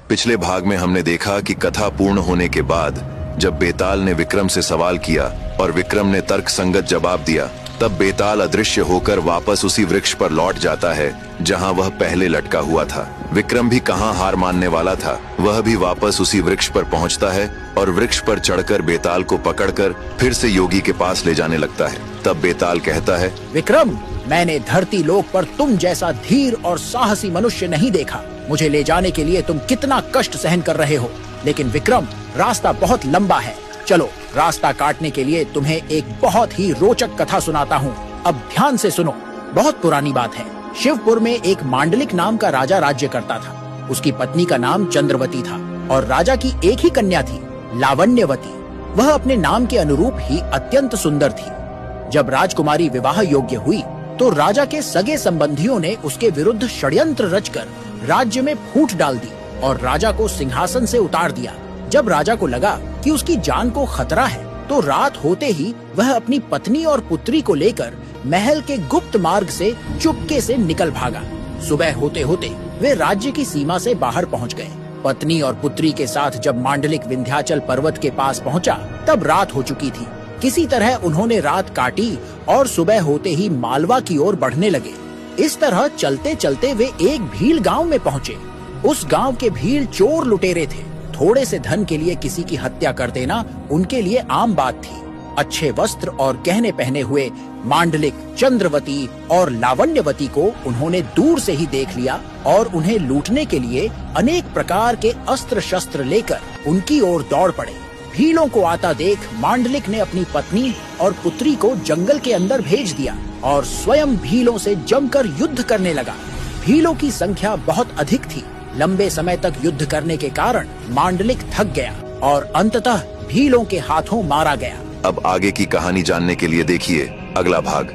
पिछले भाग में हमने देखा कि कथा पूर्ण होने के बाद जब बेताल ने विक्रम से सवाल किया और विक्रम ने तर्क संगत जवाब दिया, तब बेताल अदृश्य होकर वापस उसी वृक्ष पर लौट जाता है जहां वह पहले लटका हुआ था। विक्रम भी कहां हार मानने वाला था, वह भी वापस उसी वृक्ष पर पहुंचता है और वृक्ष पर चढ़कर बेताल को पकड़कर फिर से योगी के पास ले जाने लगता है। तब बेताल कहता है, विक्रम, मैंने धरती लोक पर तुम जैसा धीर और साहसी मनुष्य नहीं देखा। मुझे ले जाने के लिए तुम कितना कष्ट सहन कर रहे हो, लेकिन विक्रम, रास्ता बहुत लंबा है। चलो, रास्ता काटने के लिए तुम्हें एक बहुत ही रोचक कथा सुनाता हूँ। अब ध्यान से सुनो। बहुत पुरानी बात है। शिवपुर में एक मांडलिक नाम का राजा राज्य करता था। उसकी पत्नी का नाम चंद्रवती था और राजा की एक ही कन्या थी, लावण्यवती। वह अपने नाम के अनुरूप ही अत्यंत सुंदर थी। जब राजकुमारी विवाह योग्य हुई तो राजा के सगे संबंधियों ने उसके विरुद्ध षड्यंत्र रचकर राज्य में फूट डाल दी और राजा को सिंहासन से उतार दिया। जब राजा को लगा कि उसकी जान को खतरा है, तो रात होते ही वह अपनी पत्नी और पुत्री को लेकर महल के गुप्त मार्ग से चुपके से निकल भागा। सुबह होते होते वे राज्य की सीमा से बाहर पहुंच गए। पत्नी और पुत्री के साथ जब मांडलिक विंध्याचल पर्वत के पास पहुंचा, तब रात हो चुकी थी। किसी तरह उन्होंने रात काटी और सुबह होते ही मालवा की ओर बढ़ने लगे। इस तरह चलते चलते वे एक भील गांव में पहुंचे। उस गांव के भील चोर लुटेरे थे। थोड़े से धन के लिए किसी की हत्या कर देना उनके लिए आम बात थी। अच्छे वस्त्र और गहने पहने हुए मांडलिक, चंद्रवती और लावण्यवती को उन्होंने दूर से ही देख लिया और उन्हें लूटने के लिए अनेक प्रकार के अस्त्र शस्त्र लेकर उनकी ओर दौड़ पड़े। भीलों को आता देख मांडलिक ने अपनी पत्नी और पुत्री को जंगल के अंदर भेज दिया और स्वयं भीलों से जमकर युद्ध करने लगा। भीलों की संख्या बहुत अधिक थी। लंबे समय तक युद्ध करने के कारण मांडलिक थक गया और अंततः भीलों के हाथों मारा गया। अब आगे की कहानी जानने के लिए देखिए अगला भाग।